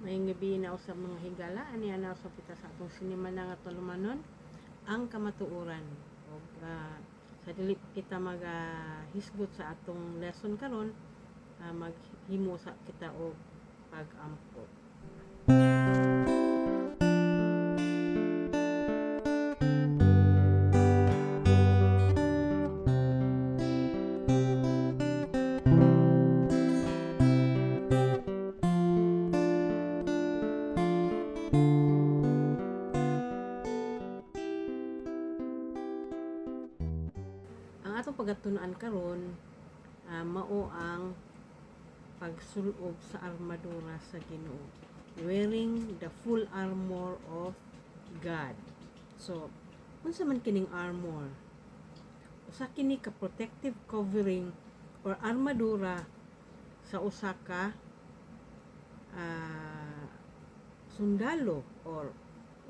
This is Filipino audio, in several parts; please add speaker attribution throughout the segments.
Speaker 1: Mayong gabi na sa mga higala ani ana sa pita sa atong sinima na nga tulumanon ang kamatuoran. Og sa dili kita hisgot sa atong lesson karon, maghimo sa kita og pag-ampo. Ang atong pagatunan karon mao ang pagsulob sa armadura sa Ginoo, wearing the full armor of God. So unsa man kining armor? Usa kini ka protective covering or armadura sa usa ka sundalo or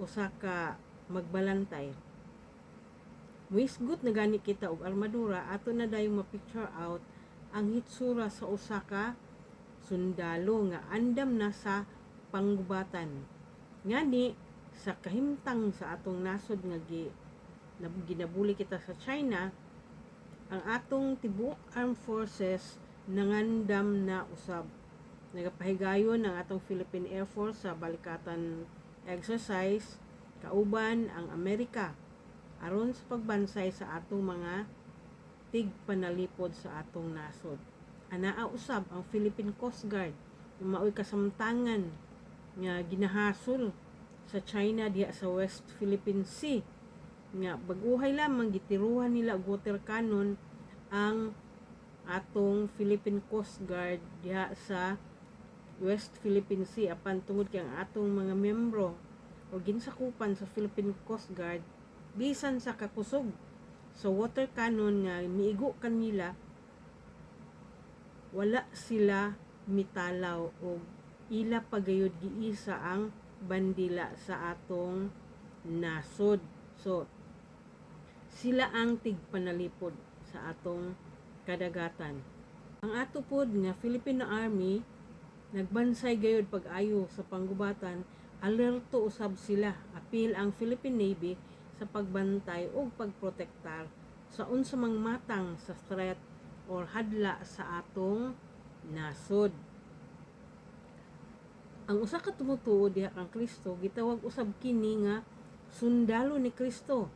Speaker 1: usa ka magbalantay. Muisgot na gani kita og armadura, ato na dayong ma-picture out ang hitsura sa usa ka sundalo nga andam na sa panggubatan. Ngani sa kahimtang sa atong nasod nga ginabuli kita sa China, ang atong tibuok armed forces nangandam na usab. Nagapahigayon ang atong Philippine Air Force sa balikatan exercise kauban ang Amerika aron sa pagbansay sa atong mga tigpanalipod sa atong nasod. Anaa usab ang Philippine Coast Guard nga maoy kasamtangan nga ginahasol sa China diha sa West Philippine Sea nga baguhay lamang gitiruhan nila og water cannon ang atong Philippine Coast Guard diha sa West Philippine Sea apan tungod kay ang atong mga miyembro o ginsakupan sa Philippine Coast Guard bisan sa kakusog sa water cannon nga miigo kanila, wala sila mitalaw o ila pagayod giisa ang bandila sa atong nasod. So sila ang tigpanalipod sa atong kadagatan. Ang ato pod nga Filipino Army nagbansay gayud pag-ayo sa panggubatan, alerto usab sila. Apil ang Philippine Navy sa pagbantay o pagprotektar sa unsa mang matang sa threat or hadla sa atong nasod. Ang usa ka tumutuo diha kang Kristo gitawag usab kini nga sundalo ni Kristo.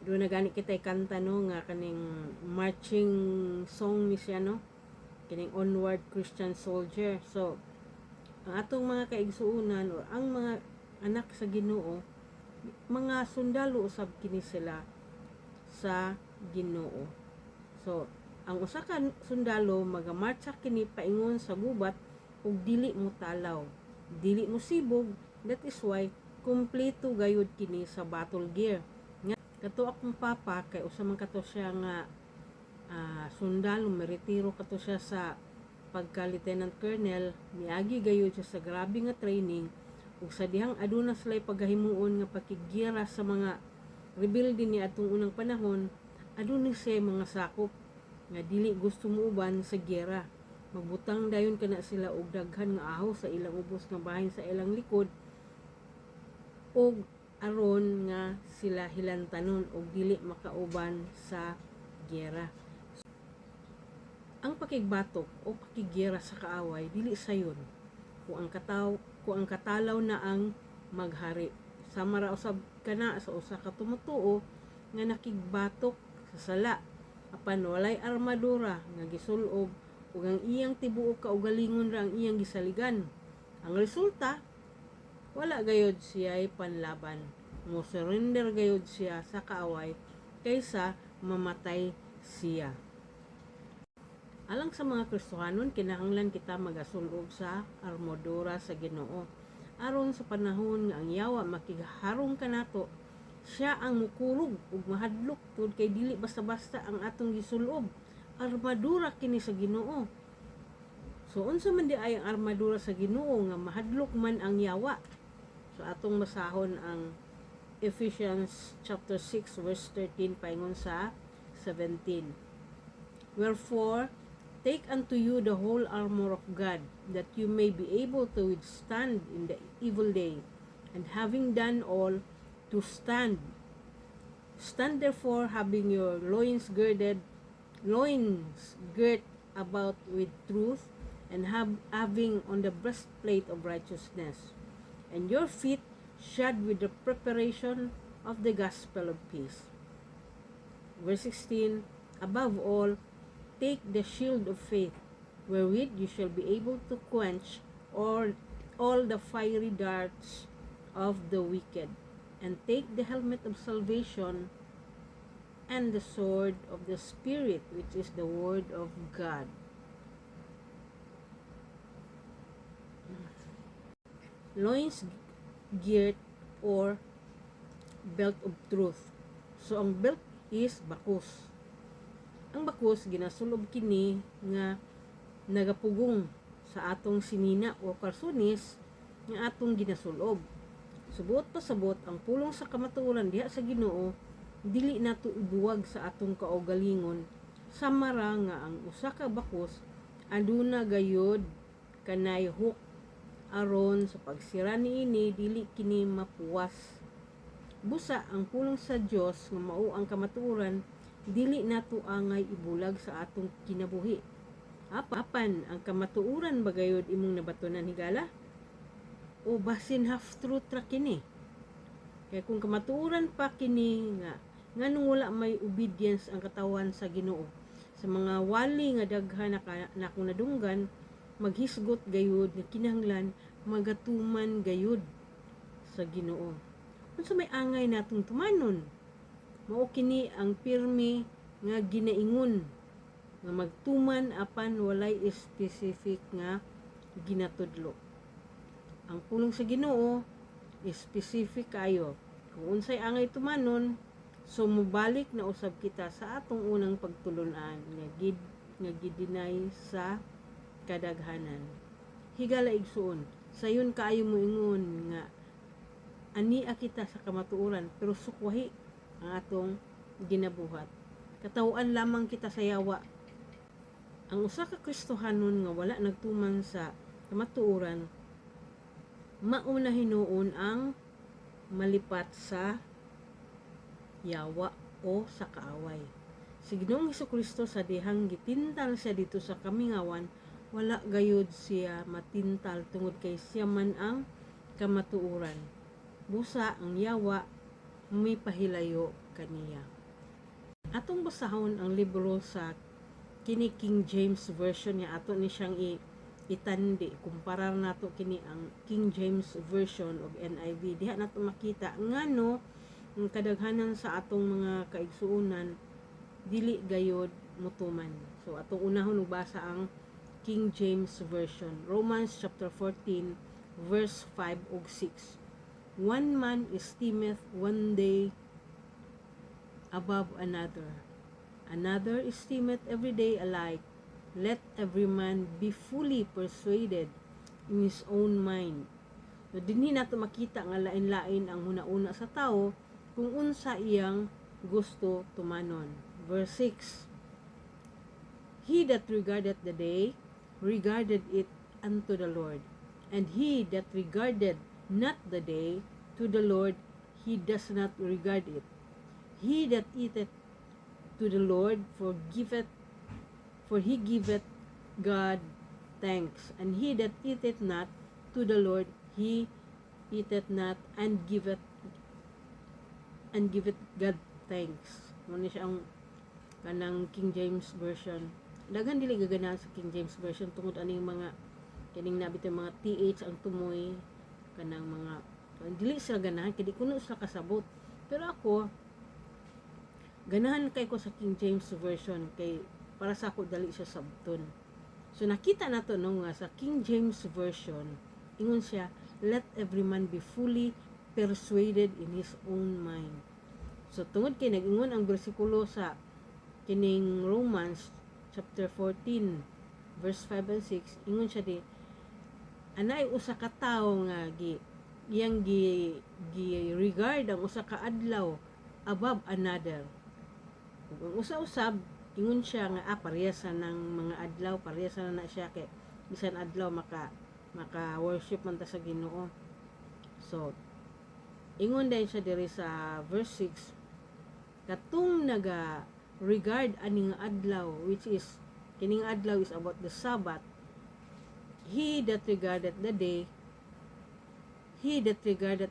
Speaker 1: Do na gani kitay kanta no nga kaning marching song ni siya no, kining Onward Christian Soldier. So ang atong mga kaigsuonan o ang mga anak sa Ginoo, mga sundalo usab kini sila sa Ginoo. So ang usa ka sundalo magamarcha kini paingon sa gubat ug dili mo talaw, dili mo sibog. That is why kumpleto gayud kini sa battle gear. Nga kato akong papa kay usa man kato siya nga sundalo, meritiro kato siya sa pagka lieutenant colonel, miagi gayud siya sa grabe nga training ug sa dihang aduna sila'y paghahimuon nga pakigira sa mga rebelde ni atong unang panahon, aduna siya mga sakop nga dili gusto muuban sa giyera. Magbutang dayon kana sila og daghan nga ahos sa ilang ubos nga bahin sa ilang likod og aron nga sila hilantanon og dili makauban sa giyera. Ang pakigbatok o pakigiyera sa kaaway dili sayon kung ang katalaw na ang maghari. Sama ra usab kana sa usa ka tumutuo nga nakigbatok sa sala apan walay armadura nga gisulob ug ang iyang tibuok kaugalingon ra ang iyang gisaligan. Ang resulta, wala gayud siya'y panlaban. Mo surrender gayud siya sa kaaway kaysa mamatay siya. Alang sa mga Kristohanon, kinahanglan kita magasulob sa armadura sa Ginoo. Aron sa panahon nga ang yawa makiharong kanato, siya ang mukurog ug mahadlok tungod kay dili basta-basta ang atong gisulob. Armadura kini sa Ginoo. So unsa man di ay ang armadura sa Ginoo nga mahadlok man ang yawa. So atong masahon ang Ephesians chapter 6 verse 13 paingon sa 17. Wherefore, Take unto you the whole armor of God, that you may be able to withstand in the evil day, and having done all, to stand. Stand therefore, having your loins girt about with truth, and having on the breastplate of righteousness, and your feet shod with the preparation of the gospel of peace. Verse 16, above all, take the shield of faith, wherewith you shall be able to quench all the fiery darts of the wicked, and take the helmet of salvation and the sword of the Spirit, which is the word of God. Loins girt or belt of truth. So ang belt is bakos. Ang bakos ginasulob kini nga nagapugong sa atong sinina o karsunis nga atong ginasulob. Subot pa sabot ang pulong sa kamatuoran diha sa Ginoo, dili nato ibuwag sa atong kaugalingon, samara nga ang usa ka bakos aduna gayud kanay hook, aron sa pagsira niini dili kini mapuwas. Busa ang pulong sa Dios nga mao ang kamatuoran, dili nato angay ibulag sa atong kinabuhi. Apan ang kamatuoran bagayod imong nabatunan higala? O basin half truth ra kini? Kaya kung kamatuoran pa kini nga nganong wala may obedience ang katawan sa Ginoo, sa mga wali nga daghan na kung nadunggan, maghisgot gayud nga kinahanglan magatuman gayud sa Ginoo. Unsa may angay natong tumanon? Mao kini ang pirmi nga ginaingon nga magtuman apan walay specific nga ginatudlo. Ang pulong sa Ginoo specific kayo. Kung unsay angay tumanon, so mubalik na usab kita sa atong unang pagtulunan nga gidinay sa kadaghanan. Higala igsuon, sayon kaayo mo ingon nga ania kita sa kamatuoran, pero sukwahi ang atong ginabuhat. Katawuan lamang kita sa yawa. Ang usa ka Kristohanon nga wala nagtuman sa kamatuoran, mauna hinuon ang malipat sa yawa o sa kaaway. Si Ginoong Hesukristo sa dihang gitintal siya dito sa kamingawan, wala gayud siya matintal tungod kay siya man ang kamatuoran. Busa ang yawa may pahilayo kaniya. Atong basahon ang libro sa kini King James Version nga ato ni siyang itandi. Kumparar nato kini ang King James Version of NIV. Diha nato makita ngano ang kadaghanan sa atong mga kaigsuonan dili gayod mutuman. So atong unahon basa ang King James Version. Romans chapter 14 verse 5 ug 6. One man esteemeth one day above another. Another esteemeth every day alike. Let every man be fully persuaded in his own mind. So dinhi nato makita nga lain-lain ang huna-una sa tao kung unsa iyang gusto tumanon. Verse 6. He that regardeth the day, regarded it unto the Lord. And he that regarded not the day, to the Lord he does not regard it. He that eateth to the Lord for he giveth God thanks. And he that eateth not to the Lord, he eateth not and giveth God thanks. Muna siya ang kanang King James Version. Daghan dili gaganahan sa King James Version tungod aning mga kining nabit mga TH ang tumoy kanang mga dili sila ganahan kay di kuno sila kasabot. Pero ako ganahan kay ko sa King James Version kay para sa ako dali siya sabton. So nakita nato no nga sa King James Version ingon siya, let every man be fully persuaded in his own mind. So tungod kay nag-ingon ang bersikulo sa kining Romans chapter 14 verse 5 and 6, ingon siya di anay usa ka tawo nga iyang regard ang usa ka adlaw above another. Kung usa usab ingon siya nga parehas ng mga adlaw, parehas na siya kay bisan adlaw maka worship man ta sa Ginoo. So ingon din siya diri sa verse 6, katong naga regard aning adlaw, which is kining adlaw is about the Sabbath. He that regarded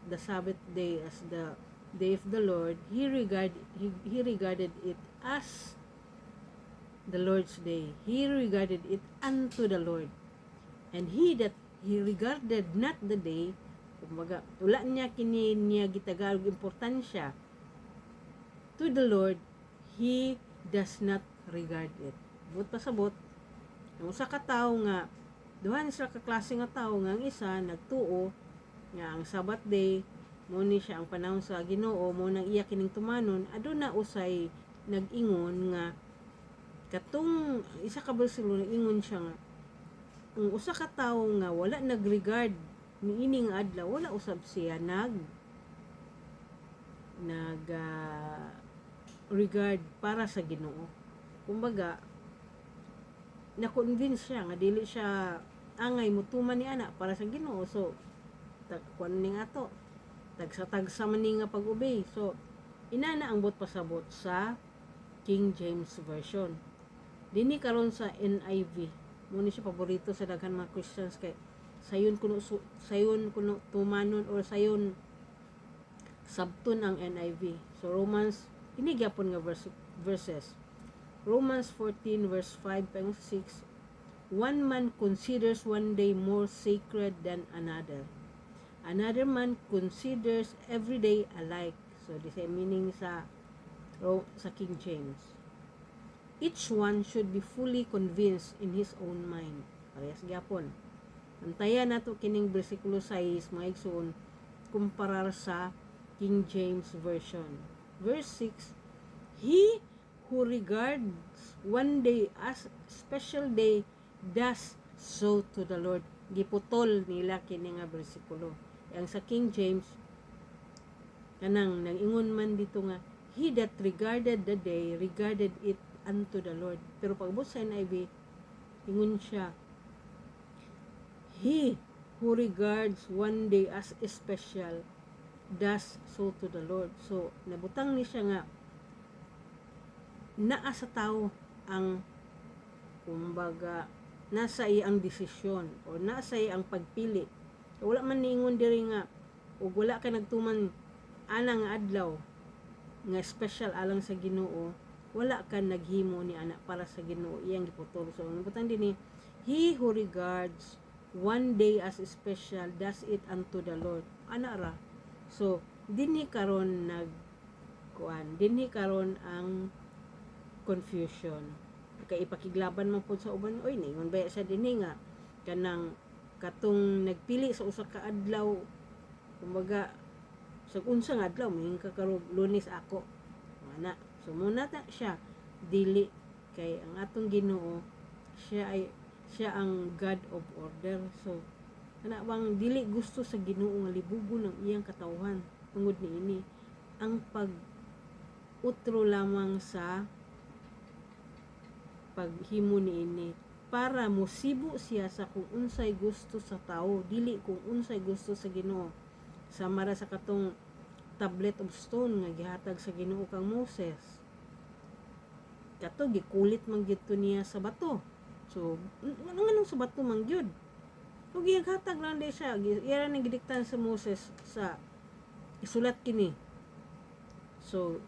Speaker 1: the Sabbath day as the day of the Lord, he regarded it as the Lord's day. He regarded it unto the Lord. And he regarded not the day, kumbaga, wala niya gitagalog importansya to the Lord, he does not regard it. But pasabot, ang usa ka tawo nga, duhan sila ka klase nga tawo nga ang isa nagtuo nga ang Sabbath day mo ni siya ang panahon sa Ginoo, mo nang iya kining tumanon, aduna usay nag-ingon nga katong isa ka bersikulo nag-ingon siya nga ang usa ka tawo nga wala nagregard ni ining adlaw, wala usab siya regard para sa Ginoo. Kumbaga na-convince siya nga dili siya angay mutuman ni ana para sa Ginoo. So kuan ning ato tagsa man ni nga pag-obey. So inana ang bot pasabot sa King James version. Dinhi karon sa NIV, mo ni siya paborito sa daghan mga Christians kay sayon kuno tumanon or sayon sabton ang NIV. So Romans ini gyapon nga verses. Romans 14 verse 5 and 6. One man considers one day more sacred than another. Another man considers every day alike. So the same meaning sa King James. Each one should be fully convinced in his own mind. Parehas gyapon. Antayan nato kining bersikulo 6 mga igsoon kumparar sa King James version. Verse 6, he who regards one day as special day does so to the Lord. Giputol nila kini nga bersikulo. Ang sa King James kanang nag-ingon man dito nga he that regarded the day regarded it unto the Lord. Pero pagbot sa NIV ingon siya he who regards one day as special does so to the Lord. So nabutang ni siya nga naa sa tao ang kumbaga nasa iyang desisyon o nasa iyang pagpili. So, wala man niingon diri nga ug wala ka nagtuman ana nga adlaw nga special alang sa Ginoo, wala ka naghimo ni ana para sa Ginoo, iyang giputol. So nabutang dinhi he who regards one day as special does it unto the Lord. Ana ra. So dinhi karon dinhi karon ang confusion. Kay ipakiglaban man pud sa uban, oy ningon baya sa dinhi nga kanang katong nagpili sa usa ka adlaw, kumbaga sa unsa nga adlaw maing ka karong Lunes ako. Ana. So muna ta siya dili kay ang atong Ginoo siya ang God of order. So ana bang dili gusto sa Ginoo nga libugon ang iyang katawhan tungod niini ang pag-utro lamang sa paghimo niini para mosibo siya sa kung unsay gusto sa tao, dili kung unsay gusto sa Ginoo. Samara sa katong tablet of stone nga gihatag sa Ginoo kang Moses, kato gikulit man gyud niya sa bato. So anong sa bato man gyud, ug gihatag lang di siya, iyara ni gidiktan sa Moses sa isulat kini. So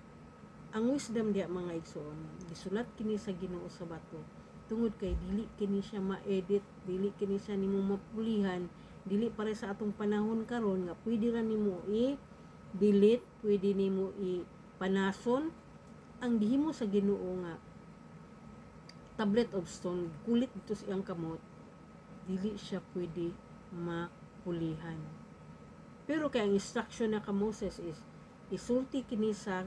Speaker 1: ang wisdom diya mga igsoon, gisulat kini sa Ginoo sa bato tungod kay dili kini siya ma-edit, dili kini siya nimo mapulihan, dili pare sa atong panahon karon nga pwede ra nimo i-delete, pwede nimo i-panason. Ang gihimo sa Ginoo nga tablet of stone, kulit dito sa iyang kamot, dili siya pwede mapulihan. Pero kay ang instruction na ka Moses is isulti kini sa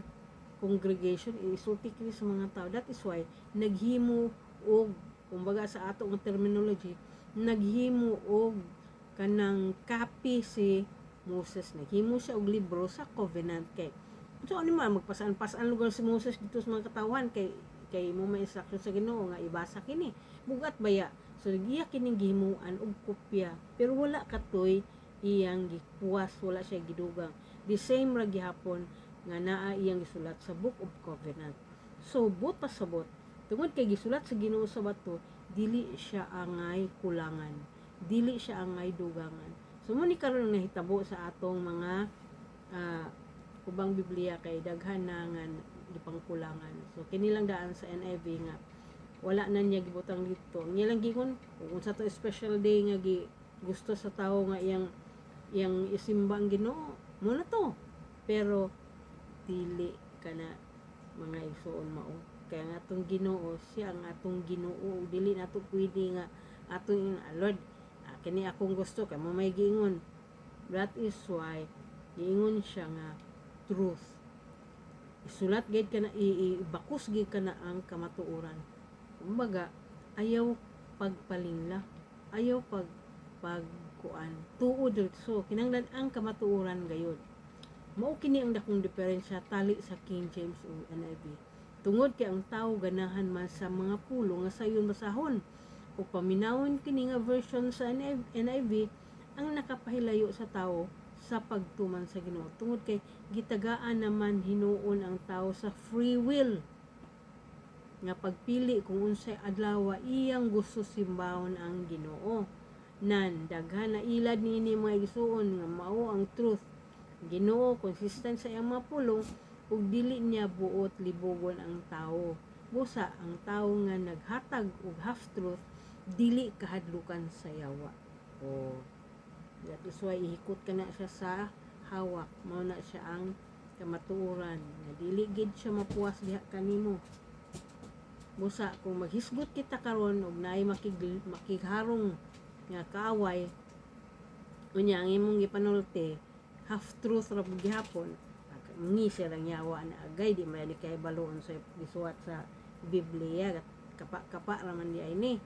Speaker 1: congregation, isulti kini sa mga tao. That is why naghimo og, kumbaga sa ato ang terminology, naghimo og kanang copy si Moses. Naghimo siya og libro sa covenant. Kay so ano man magpasaan lugar si Moses dito sa mga katawan kay kay mo may instruction sa Ginoo nga ibasa kini bugat baya. So iya kining gihimuan og kopya pero wala katoy iyang gipuwas, wala siya gidugang. The same ra gihapon nga naa iyang gisulat sa Book of Covenant. So but pasabot tungod kay gisulat sa Ginoo sa bato, dili siya angay kulangan, dili siya angay dugangan. So mo ni karon nahitabo sa atong mga ubang Biblia kay daghan na nga gipangkulangan. So kini lang daan sa NIV nga wala na niya gibutang dito. Niya lang gingon kung sa to special day nga gusto sa tao nga iyang isimba ang Ginoo, mo na to. Pero dili kana mga igsoon mao. Kaya nga atong Ginoo, siya ang atong Ginoo. Dili nato pwede nga atong Lord, kini akong gusto kay mo may giingon. That is why giingon siya nga truth. Isulat gid kana ibakos gid kana ang kamatuoran. Kumbaga ayaw pagpalingla, ayaw pagkuan tuod so kinahanglan ang kamatuoran gayud. Mao kini ang dakong diferensya tali sa King James o NIV. Tungod kay ang tao ganahan man sa mga pulo nga sayon basahon o paminawon kini nga version sa NIV ang nakapahilayo sa tao sa pagtuman sa Ginoo. Tungod kay gitagaan naman hinuon ang tao sa free will nga pagpili kung unsay adlaw iyang gusto simbahon ang Ginoo. Nan daghan na ilad niini mga igsuon nga mao ang truth. Ginoo consistent sa iyang mga pulong ug dili niya buot libogon ang tawo. Busa ang tawo nga naghatag og half truth dili kahadlukan sa yawa. That is why ihikot ka na siya sa hawak. Mao na siya ang kamatuoran. Nga dili gid siya mapuwas diha kanimo. Busa kung maghisgot kita karon og naay makigharong nga kaaway unya ang imong gipanulti half truth ra gihapon ngi siya lang yawa na agay di man kay baloon sa gisuwat sa Biblia kapa ra man di ay ni.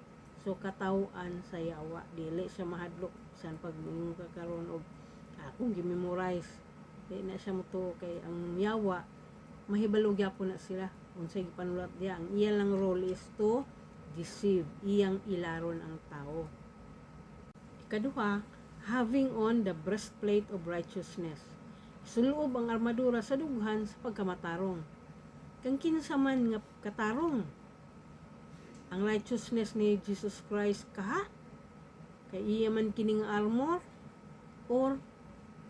Speaker 1: So katawan sa yawa dili siya mahadlok san pag mingon ka karon og akong gi-memorize di na siya moto kay ang yawa mahibalo gyapon na sila unsay gipanulat diya. Ang iya lang role is to deceive, iyang ilaron ang tao. Ikaduha, having on the breastplate of righteousness. Suloob ang armadura sa dughan sa pagkamatarong. Kang kinsa man nga katarong ang righteousness ni Jesus Christ kaha kay iya man kining armor or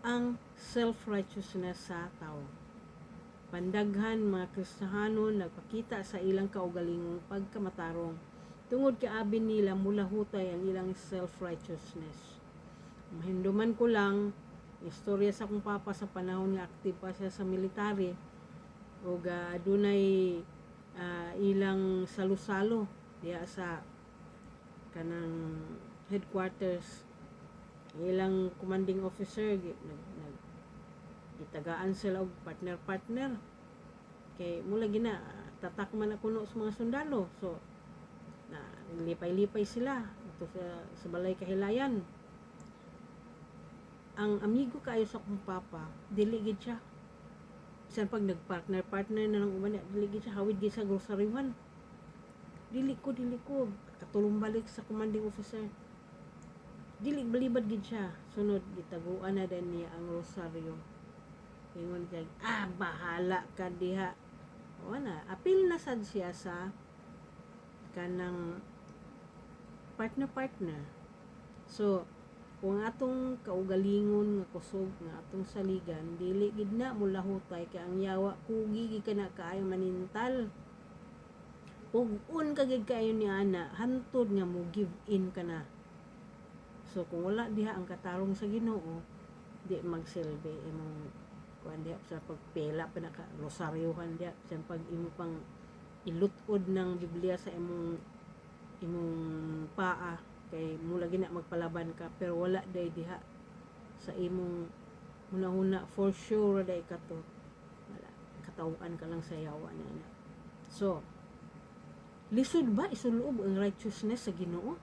Speaker 1: ang self-righteousness sa tao. Pandaghan mga Kristiyanon nagpakita sa ilang kaugalingong pagkamatarong tungod kay abin nila mulahutay ang ilang self-righteousness. Mahinduman ko lang istorya sa akong papa sa panahon nga aktive pa siya sa military ug adunay ilang salo-salo diya sa kanang headquarters. Ilang commanding officer gitagaan sila og partner kay mula gina tatak man ako no sa mga sundalo. So na lipay-lipay sila ito sa balay kahilayan. Ang amigo kaayo sa akong papa dili gid siya bisan pag nagpartner na ng uban dili gid siya hawid gid sa groceryhan. Dili ko katulong balik sa commanding officer. Dili balibad gid siya. Sunod gitaguan na din niya ang rosaryo. Ingon kay bahala ka diha. O na apil na sad siya sa kanang partner. So kung atong kaugalingon nga kusog nga atong saligan dili gid na mulahutay kay ang yawa kugi gid kana kaayo manintal. Ug un ka gid kaayo ni ana hantod nga mo give in kana. So kung wala diha ang katarong sa Ginoo di magsilbi imong kuan diha sa pagpela pa naka rosaryohan diha sa pag imo pang ilutod ng Biblia sa imong paa kay mula gina magpalaban ka pero wala day diha sa imong hunahuna for sure day ka to wala katawuan ka lang sa yawa na. So lisod ba isuloob ang righteousness sa Ginoo?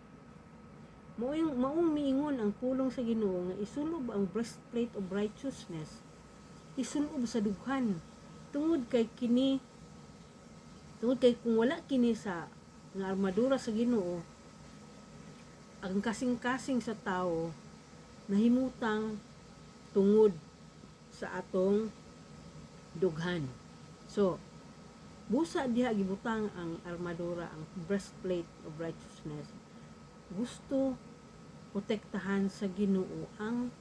Speaker 1: Maong miingon ang pulong sa Ginoo nga isulob ang breastplate of righteousness isulob sa dughan tungod kay kini Tungod kay kung wala kini sa nga armadura sa Ginoo, ang kasing-kasing sa tao nahimutang tungod sa atong dughan. So, busa diha gibutang ang armadura, ang breastplate of righteousness. Gusto protektahan sa Ginoo ang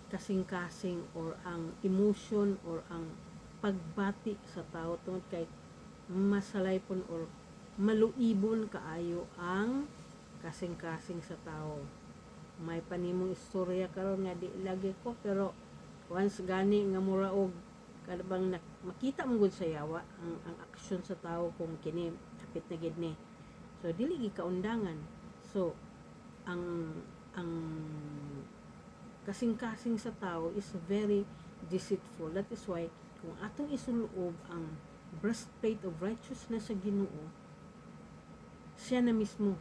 Speaker 1: kasing-kasing or ang emotion or ang pagbati sa tao tungod kay masalaypon or maluibon kaayo ang kasing-kasing sa tao. May panimong istorya karon nga di lagi ko, pero once gani nga muraog kadabang makita mo gud sa yawa ang aksyon sa tao kung kini kapit na gid ni. So dili gi kaundangan. So ang kasing-kasing sa tao is very deceitful. That is why kung atong isulob ang breastplate of righteousness sa Ginoo, siya na mismo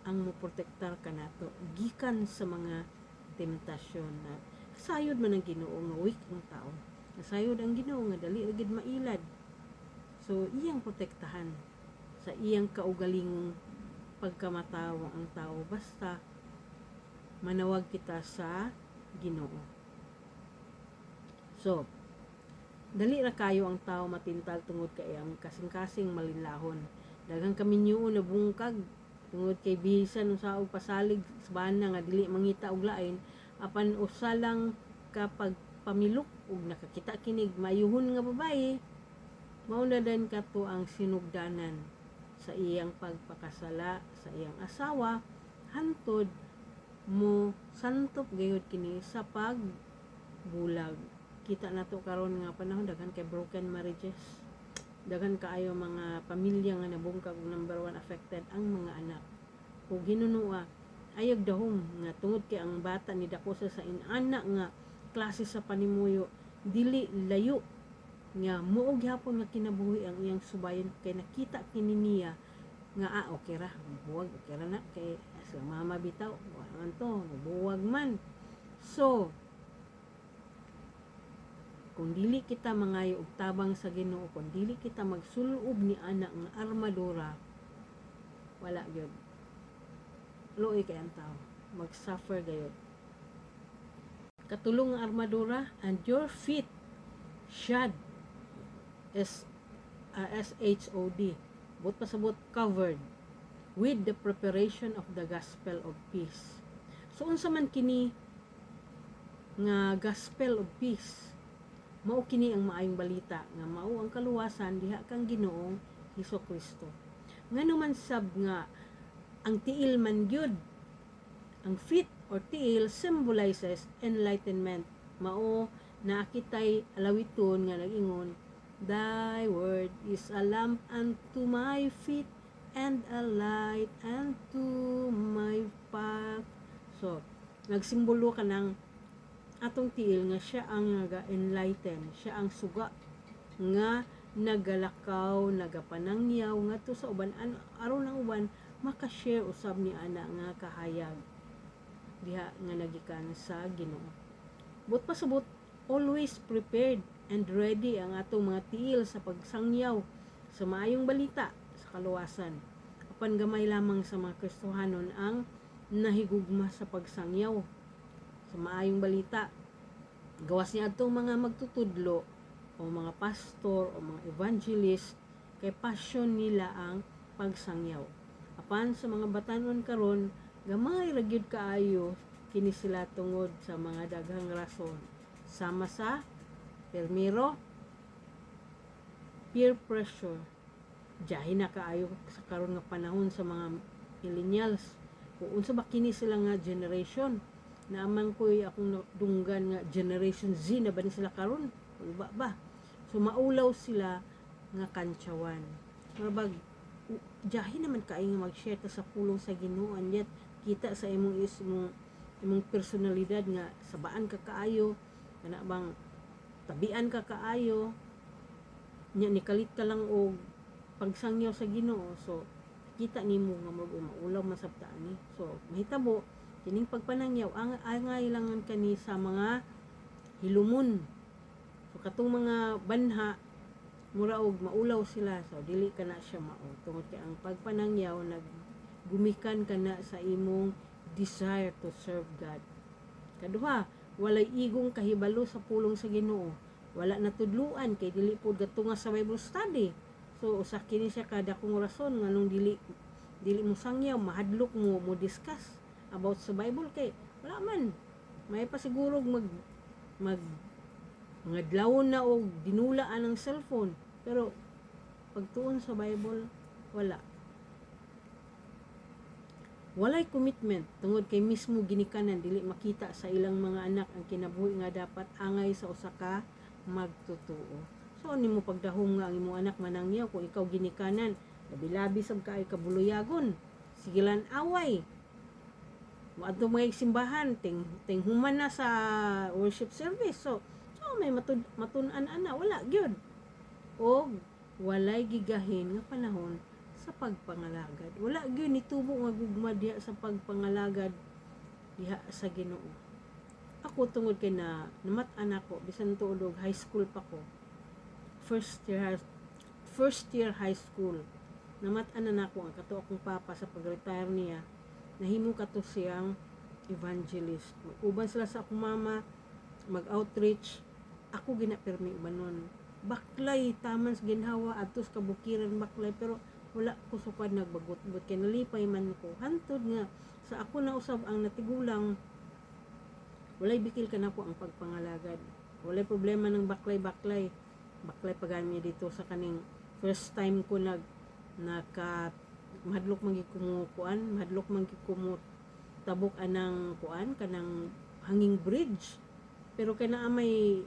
Speaker 1: ang moprotektar kanato gikan sa mga temptasyon na sayod man ang Ginoo nga weak ang tao. Nasayod ang Ginoo nga dali ra gid mailad. So iyang protektahan sa iyang kaugalingong pagkamatawo ang tao basta manawag kita sa Ginoo. So dali ra kayo ang tao matintag tungod kay ang kasing-kasing malinlahon. Daghang kaminyo na bungkag tungod kay bisan usa og pasalig sa bana nga dili mangita og lain apan usa lang kapag pamilok ug nakakita kinig mayuhon nga babae, mao na din kato ang sinugdanan sa iyang pagpakasala sa iyang asawa hantod mo santop gayud kini sa pagbulag. Kita nato karon nga panahon daghan kay broken marriages, daghan kaayo mga pamilya nga nabungkag, number one affected ang mga anak. Kung hinunua ayog dahom nga tungod kay ang bata ni dako sa inana nga klase sa panimuyo dili layo nga muog gyapon nga kinabuhi ang iyang subayon kay nakita kini niya nga okay ra buwag okay ra na kay sa mama bitaw man to buwag man. So kung dili kita mangayo og tabang sa Ginoo, kung dili kita magsulob ni ana nga armadura, wala gyud. Luoy kay ang tao, mag-suffer gayud. Katulong ang armadura, and your feet shod SHOD, but pasabot covered with the preparation of the gospel of peace. So unsa man kini nga gospel of peace? Mao kini ang maayong balita nga mao ang kaluwasan diha kang Ginoong Hesukristo. Ngano man sab nga ang tiil man gyud, ang feet or tiil symbolizes enlightenment. Mao na kitay alawiton nga nag-ingon, thy word is a lamp unto my feet and a light unto my path. So nagsimbolo ka ng atong tiil nga siya ang naga-enlighten, siya ang suga nga nagalakaw, nagapanangyaw ngadto sa uban aron ang uban maka-share usab ni ana nga kahayag diha nga nagikan sa Ginoo. But pasabot always prepared and ready ang atong mga tiil sa pagsangyaw sa maayong balita sa kaluwasan. Apan gamay lamang sa mga Kristohanon ang nahigugma sa pagsangyaw sa maayong balita. Gawas niya atong mga magtutudlo o mga pastor o mga evangelist kay passion nila ang pagsangyaw. Apan sa mga batanon karon gamay ra gyud kaayo kini sila tungod sa mga daghang rason sama sa permiro, peer pressure, jahin na kaayo sa karon nga panahon sa mga millennials. Kung unsa ba kini sila nga generation, naman ko'y akong dunggan nga generation Z na ba ni sila karon? Uba ba? So maulaw sila nga kantsawan. Mabag jahin naman kaayo nga mag-share ta sa pulong sa Ginoo, yet kita sa imong personalidad nga sabaan ka kaayo, kana bang tabian ka kaayo, nya nikalit ka lang og pagsangyaw sa Ginoo. So kita nimo nga maulaw masabta ni. So mahitabo kining pagpanangyaw ang angay kani sa mga hilumon. So katong mga banha mura og maulaw sila, so dili ka na siya mao tungod kay ang pagpanangyaw naggumikan ka na sa imong desire to serve God. Kaduha, walay igong kahibalo sa pulong sa Ginoo, wala natudluan kay dili pud gatunga sa Bible study. So usa kini siya kada kong rason nganong dili mo sangyaw, mahadlok mo discuss about sa Bible kay wala man may pasiguro mag mga adlawon na og dinulaan ng cellphone, pero pagtuon sa Bible wala. Walay commitment tungod kay mismo ginikanan dili makita sa ilang mga anak ang kinabuhi nga dapat angay sa usa ka magtutuo. So nimo pagdahom nga ang imong anak manangyaw kung ikaw ginikanan, labi-labi sab kaay kabuluyagon, sigilan away. Moadto mga simbahan ting human na sa worship service. So may matun-an ana wala gyud. Og walay gigahin nga panahon sa pagpangalagad. Wala gyud nitubo nga gugma diha sa pagpangalagad diha sa Ginoo. Ako tungod kay namat-an ako bisan tuod og high school pa ko. First year high school. Namat-an na ako ang kato akong papa sa pag-retire niya. Nahimo kato siyang evangelist. Mag-uban sila sa akong mama, mag-outreach. Ako ginapirmi banon. Baklay taman sa ginhawa adtos kabukiran baklay, pero wala ko sukad nagbagot-but kay nalipay man ko. Hantod nga sa ako na usab ang natigulang, walay bikil ka na ko ang pagpangalagad. Walay problema ng baklay pagani dito sa kaning first time ko mahadlok man gid kumukuan, mahadlok man gid tabok anang kuan kanang hanging bridge. Pero kay naa may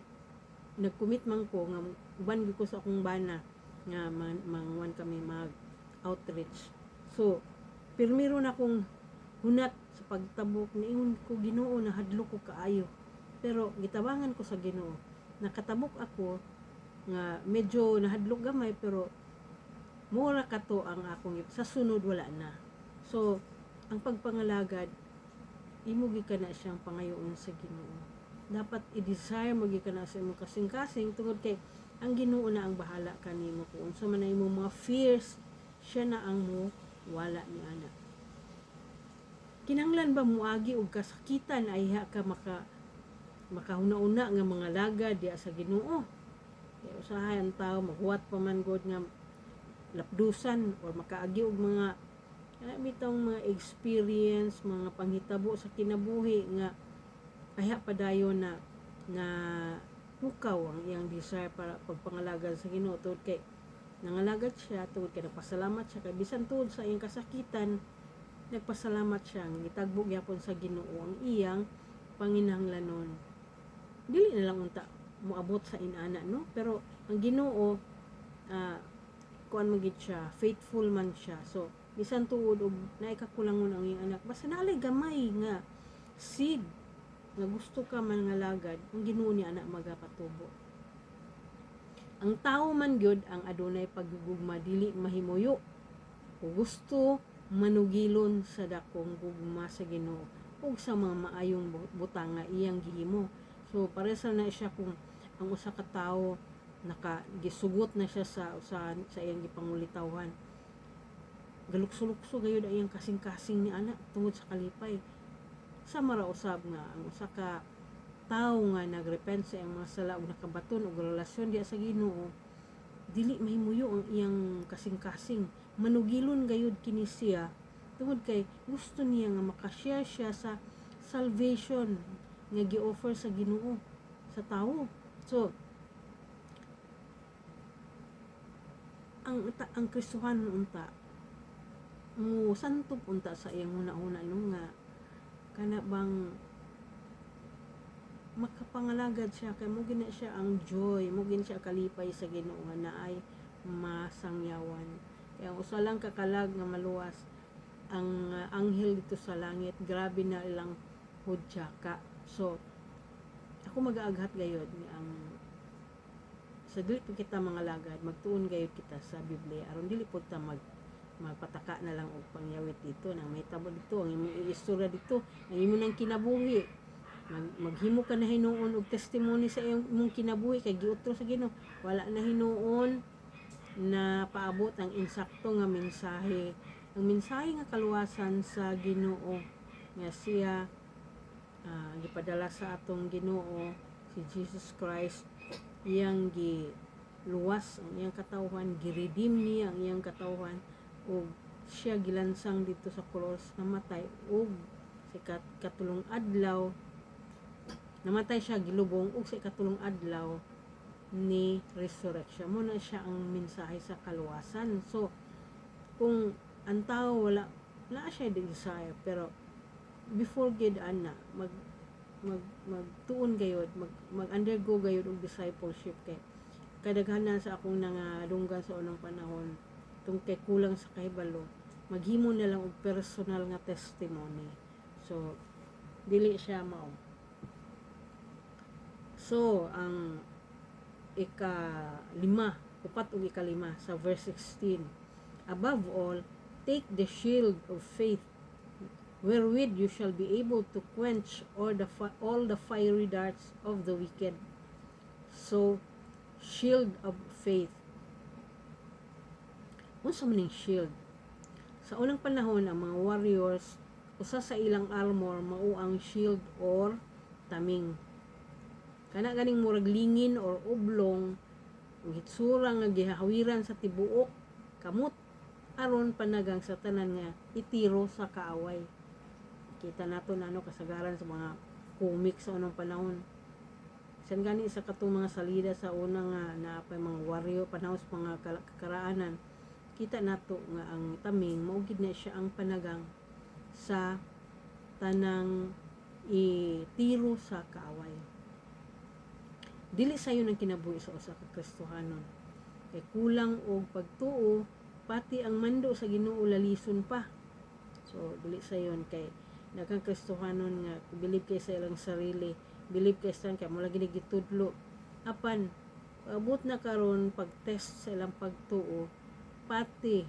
Speaker 1: nagcommit man ko nga uban gid ko sa akong bana nga mangwan kami mag outreach. So pirmiro na akong hunat sa pagtabok, niingon ko Ginoo na hadlok ko kaayo. Pero gitabangan ko sa Ginoo, nakatabok ako nga medyo nahadlok gamay, pero mura kato ang akong sa sunod wala na. So ang pagpangalagad imo ka na siyang pangayoon sa Ginoo. Dapat i-desire mo ka na sa imong kasing-kasing tungod kay ang Ginoo na ang bahala kanimo kung unsa man imong mga fears, siya na ang mo wala ni ana. Kinahanglan ba muagi og kasakitan ay ka makahuna-una nga mga lagad diya sa Ginoo? Kay usahay ang tao maghuwat pa man god nga lapdusan or makaagi og mga bitong mga experience, mga panghitabo sa kinabuhi nga kaya padayon na pukaw ang iyang desire para pagpangalagad sa Ginoo tungod kay nangalagad siya, tungod kay nagpasalamat siya kay bisan tungod sa iyang kasakitan nagpasalamat siya nga gitagbo gyapon sa Ginoo ang iyang panginahanglanon. Dili na lang unta moabot sa inana, no? Pero ang Ginoo kuan magid siya, faithful man siya. So bisan tuod og naikakulangon ang iyang anak, basta naalay gamay nga seed nga gusto ka man nga lagad, ang Ginoo ni anak magapatubo. Ang tao man gyud ang adunay paggugugma dili mahimuyo. Kung gusto manugilon sa dakong gugma sa Ginoo ug sa mga maayong butang nga iyang gihimo. So paresa na siya kung ang usa ka tawo gisugod na siya sa iyang gipangulitawhan. Galukso-lukso gayud ang iyang kasing-kasing ni anak tungod sa kalipay. Sa marausab nga ang usa ka tawo nga nagrepent sa iyang mga sala ug nakabaton og relasyon diya sa Ginoo, dili mahimuyo ang iyang kasing-kasing, manugilon gayud kini siya tungod kay gusto niya nga makashare siya sa salvation nga gi-offer sa Ginoo sa tawo. So ang Kristohan unta mo santop unta sa iyang una-una nga kana bang makapangalagad siya kay mo gina siya ang joy, mo gina siya kalipay sa Ginoo nga naay masangyawan. Kaya usa lang kakalag nga maluwas ang anghel dito sa langit, grabe na ilang hudyaka. So ako mag-aaghat gayod ni ang sa dili po kita mga lagad, magtuon gayod kita sa Biblia aron dili po ta magpataka na lang og pangyawit dito na may tabo dito ang imong istorya dito ang imong nang kinabuhi. Maghimo ka na hinuon og testimony sa imong kinabuhi kay giutro sa Ginoo, wala na hinuon na paabot ang insakto nga mensahe, ang mensahe nga kaluwasan sa Ginoo nga siya gipadala sa atong Ginoo si Jesus Christ. Iyang giluwas ang iyang katawhan, giredeem niya ang iyang katawhan, ug siya gilansang dito sa cross, namatay, ug sa katulong adlaw namatay siya, gilubong, ug sa katulong adlaw ni resurrection. Mo na siya ang mensahe sa kaluwasan. So kung ang tao wala siya desire, pero before gid ana magtuon gayud, mag-undergo gayud og discipleship, kay kadaghanan sa akong nangadunggan sa unang panahon tung kay kulang sa kahibalo, maghimo na lang og personal nga testimony. So dili siya mao. So ang upat ug ikalima sa verse 16, above all, take the shield of faith, wherewith you shall be able to quench all the fiery darts of the wicked. So, shield of faith. Unsa man ning shield? Sa unang panahon, ang mga warriors, usa sa ilang armor mao ang shield or taming. Kana ganing murag lingin or oblong, ang hitsura nga gihawiran sa tibuok, kamot, aron panagang sa tanan nga itiro sa kaaway. Kita nato na kasagaran sa mga comics sa unang panahon. San gani sa katong mga salida sa unang nga naapay mga warrior panahon sa mga kakaraanan, kita nato nga ang taming mao gid na siya ang panagang sa tanang itiro sa kaaway. Dili sayo ng kinabuhi sa usa ka Kristohanon, kay kulang og pagtuo, pati ang mando sa Ginoo lalison pa. So dili sayon, kay daghang Kristohanon nga believe kay sa ilang sarili, believe kay sa kay mula gid gitudlo, apan abot na karon pag-test sa ilang pagtuo, pati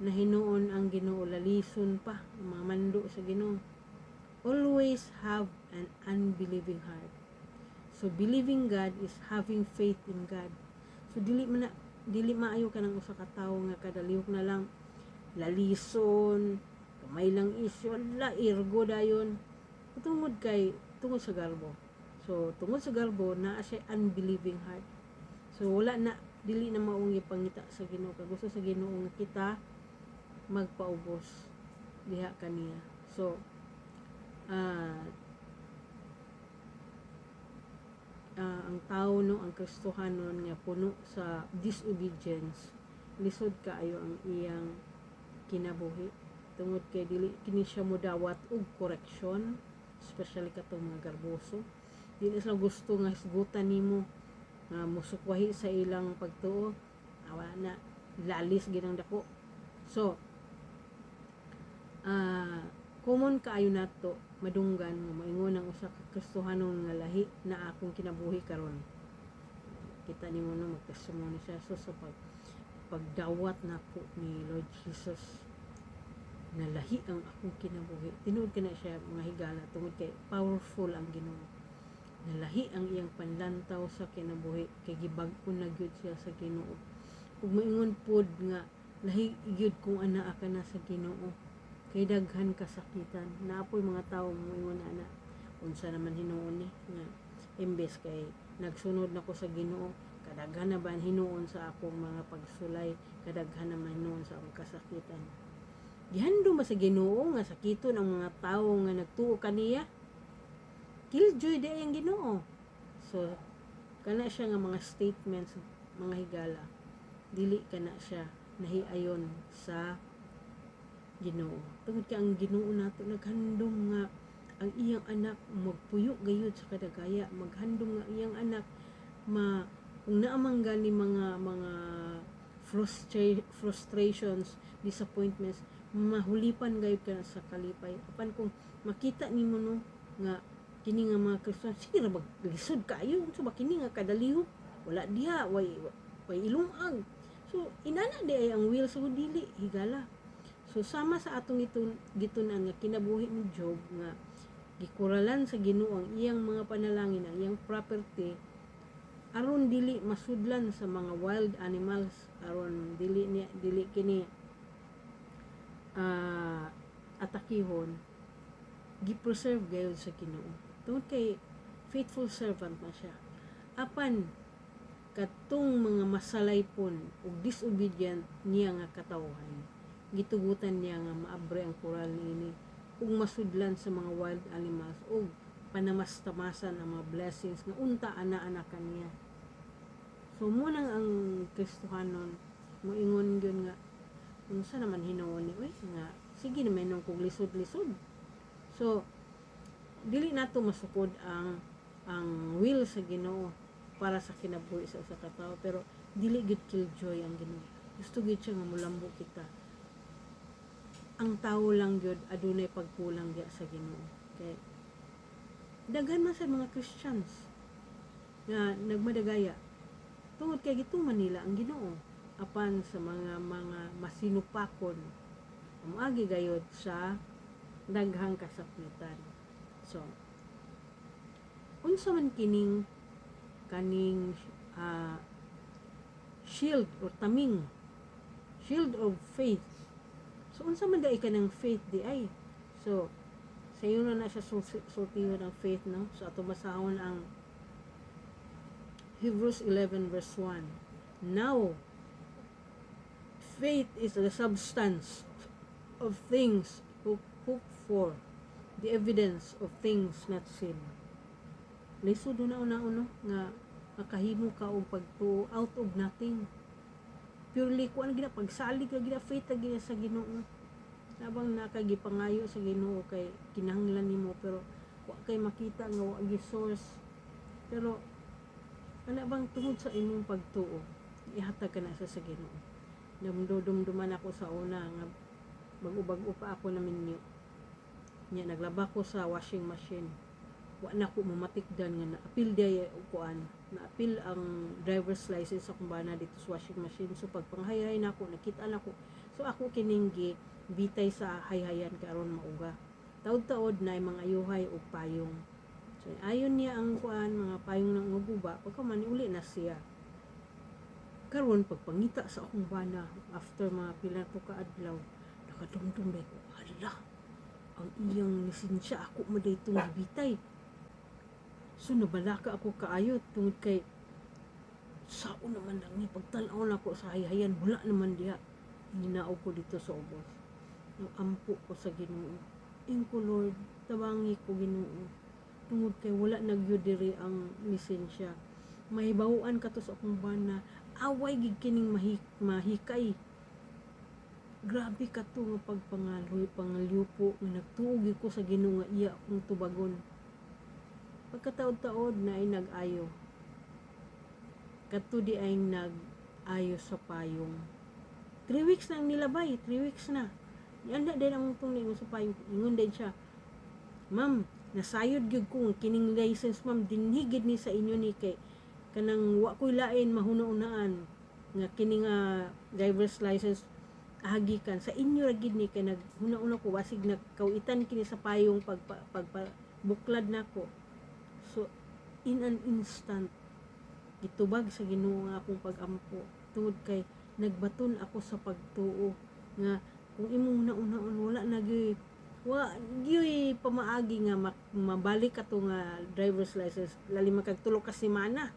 Speaker 1: nahinuon ang Ginoo lalison pa ang mga mando sa Ginoo. Always have an unbelieving heart. So believing God is having faith in God. So dili maayo ka ng usa ka tawo nga kadalihok na lang lalison, kamay lang isyo, irgo dayon. Tungod sa garbo. So tungod sa garbo naa siya unbelieving heart. So wala na, dili na maong ipangita sa Ginoo. Kag gusto sa Ginoo nga kita magpaubos diha kaniya. So ang tao ang Kristohanon nga puno sa disobedience, lisod kaayo ang iyang kinabuhi, tungod kay dili kini siya modawat og correction, especially katong mga garboso. Dili sila gusto nga hisgutan nimo nga musukwahi sa ilang pagtuo, awa na lalis ginang dako. So common kaayo nato madunggan nga moingon ang usa ka Kristohanon nga lahi na akong kinabuhi karon. Kita nimo magtestimony siya sa pagdawat nako ni Lord Jesus na lahi ang akong kinabuhi. Tinuod ka na siya mga higala, tungod kay powerful ang Ginoo. Na lahi ang iyang panlantaw sa kinabuhi, kay gibag-o na gyud siya sa Ginoo. Ug moingon pod nga lahi gyud kung anaa ka na sa Ginoo, kay daghan kasakitan. Naapoy mga tawo moingon ana, unsa naman hinuon ni nga imbes kay nagsunod nako sa Ginoo, kadaghan na ba hinuon sa akong mga pagsulay, kadaghan naman hinuon sa akong kasakitan. Gihandom ba sa Ginoo nga sakiton ang mga tawo nga nagtuo kaniya? Killjoy di ang Ginoo. So kana siya nga mga statements mga higala, dili kana siya nahiayon sa Ginoo. Tungod kay ang Ginoo nato naghandom nga ang iyang anak magpuyo gayud sa kadagaya, maghandom nga iyang anak kung naamang gani mga frustrations, disappointments, mahulipan gayud ka sa kalipay. Apan kung makita nimo nga kini nga mga Kristiyan sige ra maglisod kaayo, unsa ba kini nga kadalihok, wala diha, way ilungag. So inana di ay ang will, so dili higala. So sama sa atong gitunan nga kinabuhi ni Job nga gikuralan sa Ginoo ang iyang mga panalangin, ang iyang property, aron dili masudlan sa mga wild animals, aron dili kini atakihon, gi-preserve gayud sa Ginoo. Tungod kay faithful servant na siya. Apan katong mga masalaypon ug disobedient niya nga katawhan, gitugutan niya nga maabre ang koral niini ug masudlan sa mga wild animals ug panamastamasan ang mga blessings nga unta ana-ana kaniya. So mo nang ang Kristohanon moingon gyud nga unsa naman hinuon ni nga sige naman nung kog lisod-lisod. So dili nato masukod ang will sa Ginoo para sa kinabuhi sa usa ka tawo, pero dili gid killjoy ang Ginoo. Gusto gid siya nga molambo kita. Ang tawo lang gyud adunay pagkulang diya sa Ginoo. Kay daghan man sa mga Christians nga nagmadagaya tungod kay gituman nila ang Ginoo apan sa mga masinupakon moagi gayud sa daghang kasakitan. So unsa man kaning shield or taming, shield of faith. So unsa man dai kanang faith di ay. So sa iyo na siya sultihan ang faith, no? So ato basahon ang Hebrews 11 verse 1. Now faith is the substance of things hoped for, the evidence of things not seen. Lisod na una nga makahimo ka og pagtuo out of nothing. Purely kuan gina pagsalig ka gina faith ka gina sa Ginoo. Labang nakagipangayo sa Ginoo kay kinahanglan nimo pero wa kay makita nga wa gi source. Pero ana bang tungod sa imong pagtuo ihatag ka na sa Ginoo. Dumduman ako sa una nga bag-ubag pa ako na minyo. Nya naglaba ko sa washing machine. Wa na ko mamatikdan nga na-appeal day kuan, na-appeal ang driver's license akong bana dito sa washing machine. So pagpanghayahay na ako, nakita na ko. So ako kining bitay sa hayhayan karon mauga. Taod-taod na mga ayuhay o payong. So ayon niya ang kuan mga payong ng uguba, pagkaman uli na siya. Karon pagpangita sa akong bana after mga pila to ka adlaw, nakadumdum day ko, hala, ang iyang lisensya ako maday itong bitay. So nabalaka ako kaayot tungod kay sao naman lang ni pagtanaw na ko sa hayhayan, wala naman diha. Ninaaw ko dito sa ubos. Ampo ko sa Ginoo. Ingko Lord, tabangi ko Ginoo. Tungod kay wala nagyud diri ang lisensya. Mahibawaan ka to sa akong bana. Away gid kining mahikay. Grabe ka to nga pagpangaloy, pangalyupo nga nagtuog ko sa Ginoo nga iya akong tubagon. Pagkataod-taod na ay nag-ayo. Kadto di ay nag-ayo sa payong. 3 weeks nang nilabay, 3 weeks na. Yanda din ang itong ningon sa payong. Ingon din siya, Ma'am, nasayod gyud ko kining license, ma'am, dinhigid ni sa inyo ni kay kanang wa ko'y lain mahuna-unaan nga kining driver's license ahagikan sa inyo ra gid ni kay naghuna-una ko wasig nagkawitan kini sa payong buklad nako. So in an instant gitubag sa Ginoo nga akong pag-ampo tungod kay nagbaton ako sa pagtuo nga kung imong nauna-un wala na gyud pamaagi nga mabalik ato nga driver's license lalim magtulo ka semana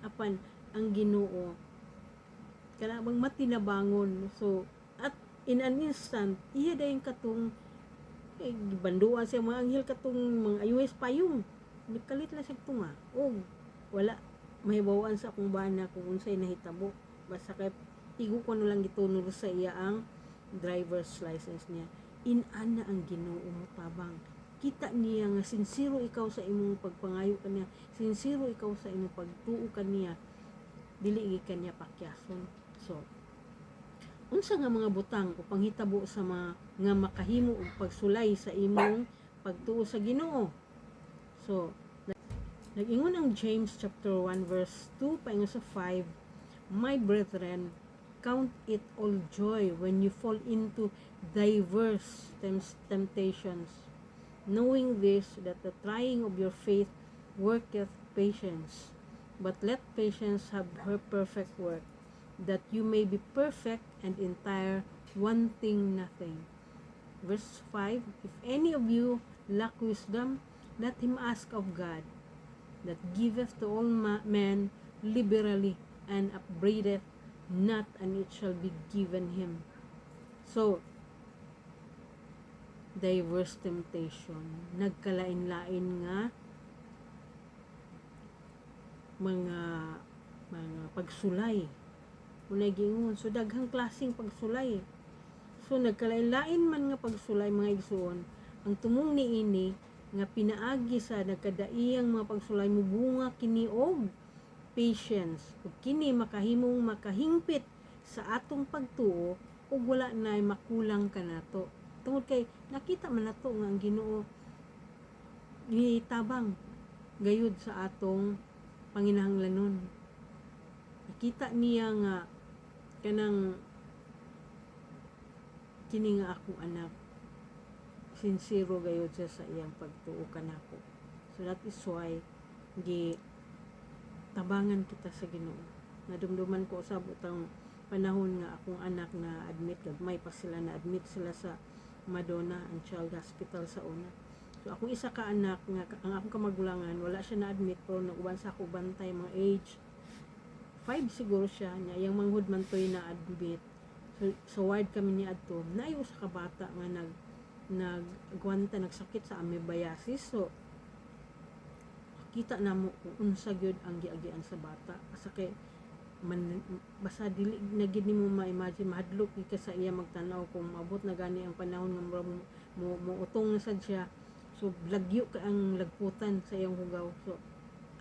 Speaker 1: apan ang Ginoo kana bang matinabangon. So at in an instant iya dayon katong banduan sa mga anghel katong mga ayos payong nikalit lang siya tunga og wala mahibawaan sa akong bana kung unsay nahitabo basta kay igo ko na lang gitunol sa iya ang driver's license niya. Inana ang Ginoo mo tabang kita niya nga sincero ikaw sa imong pagpangayo kaniya, sincero ikaw sa imong pagtuo kaniya, dili kaniya pakyason. So unsa nga mga butang o panghitabo sa mga nga makahimo og pagsulay sa imong pagtuo sa Ginoo. So nag-ingon ang James chapter 1 verse 2 paingon sa 5, My brethren, count it all joy when you fall into diverse temptations, knowing this, that the trying of your faith worketh patience. But let patience have her perfect work, that you may be perfect and entire, wanting nothing. Verse 5, if any of you lack wisdom, let him ask of God, that giveth to all men liberally, and upbraideth not, and it shall be given him. So, diverse temptation, nagkalain-lain nga mga pagsulay. Unay giingon, so daghang klaseng pagsulay. So nagkalain-lain man nga pagsulay mga igsoon, ang tumong niini nga pinaagi sa nagkadaiyang mga pagsulay mubunga kini og patience, ug kini makahimong makahingpit sa atong pagtuo ug wala na makulang kanato. Tungod kay nakita man nato nga ang Ginoo gitabang gayud sa atong panginahanglanon. Nakita niya nga kanang kini nga akong anak, sincero gayud siya sa iyang pagtuo kanako. So that is why tabangan kita sa Ginoo. Nadumduman ko sa butang panahon nga akong anak na admit, gagmay pa sila na admit sila sa Madonna and Child Hospital sa una. So akong isa ka anak nga ang akong kamagulangan wala siya na admit, pero naguban sa ako bantay mga age 5 siguro siya nya yang manghud man toy na admit. So ward kami ni adto naayo sa kabata nga nagagwanta nagsakit sa amoebiasis. So kita namo kung unsa gyud ang giagian sa bata asa kay basta dili na gid nimo ma-imagine, mahadlok ka sa iya magtanaw kung maabot na gani ang panahon nga mo utong na sad siya. So lagyo ka ang lagputan sa iyang hugaw. So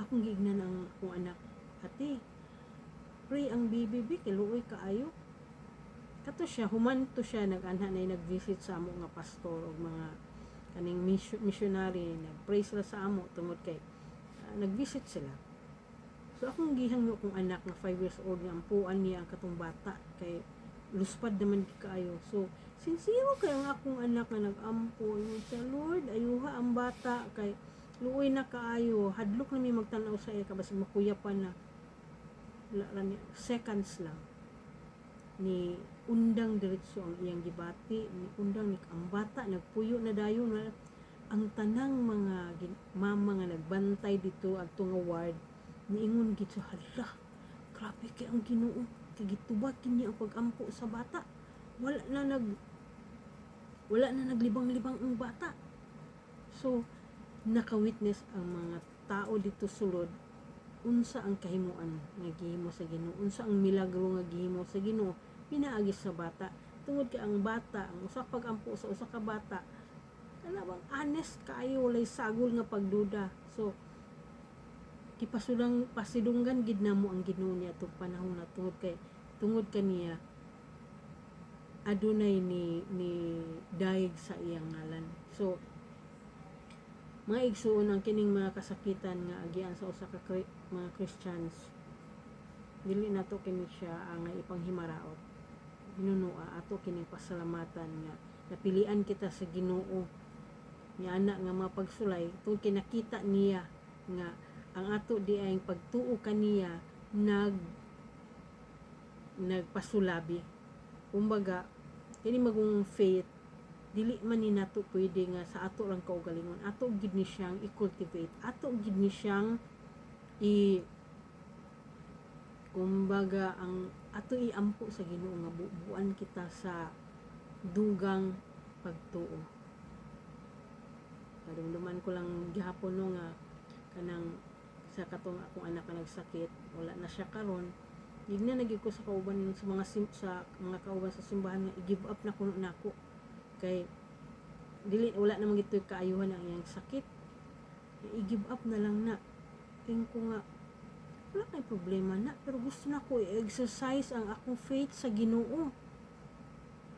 Speaker 1: akong giignan ang akong anak, ate pray ang BBB kay luoy kaayo. Kato siya human to siya nag-anha na nag-visit sa amo nga pastor o mga kaning missionary, nag-pray sila sa amo tungod kay nag-visit sila. So akong gihangyo kong anak na 5 years old nga ampuan niya ang katong bata kay luspad naman kaayo. So sincero kay ang akong anak nga nag-ampo sa Lord, ayuha ang bata kay luoy na kaayo, hadlok na mi magtan-aw sa iya kabas makuyapan na seconds lang ni undang diretso ang iyang gibati, ni undang ni ang bata nagpuyo na dayon ang tanang mga mama nga nagbantay dito adto nga ward niingon gid sa hala, grabe kay ang Ginoo, kay gitubag kini ang pag-ampo sa bata. Wala na naglibang-libang ang bata. So naka-witness ang mga tao dito sulod unsa ang kahimuan nga gihimo sa Ginoo, unsa ang milagro nga gihimo sa Ginoo pinaagi sa bata. Tungod kay ang bata, ang usa pag-ampo sa usa ka bata, bang honest kaayo, walay sagol nga pagduda. So kipasulang pasidunggan gid namo ang Ginoo niya tug panahon na tungod kaniya adunay ni daig sa iyang ngalan. So mga igsuon ang kining mga kasakitan nga agian sa usa ka mga Christians, dili nato kini siya ang ipanghimaraot. Hinunua ato kining pasalamatan nga napilian kita sa Ginoo nga anak nga mapagsulay tungod kay nakita niya nga ang ato di ay pagtuo kaniya nagpasulabi. Kumbaga kini magong faith dili man ni nato pwede nga sa ato lang kaugalingon, ato gid ni siyang i-cultivate, ato gid ni siyang kumbaga ang ato iampo sa Ginoo nga buuan kita sa dugang pagtuo. Kadumduman ko lang gihapon no nga kanang sa katong akong anak nga nagsakit, wala na siya karon. Gigna nagig ko sa kauban sa mga kauban sa simbahan nga i-give up na kuno nako. Kay dili wala na magitoy kaayuhan ang iyang sakit. I-give up na lang na. King ko nga wala kay problema na, pero gusto na ko i-exercise ang akong faith sa Ginoo.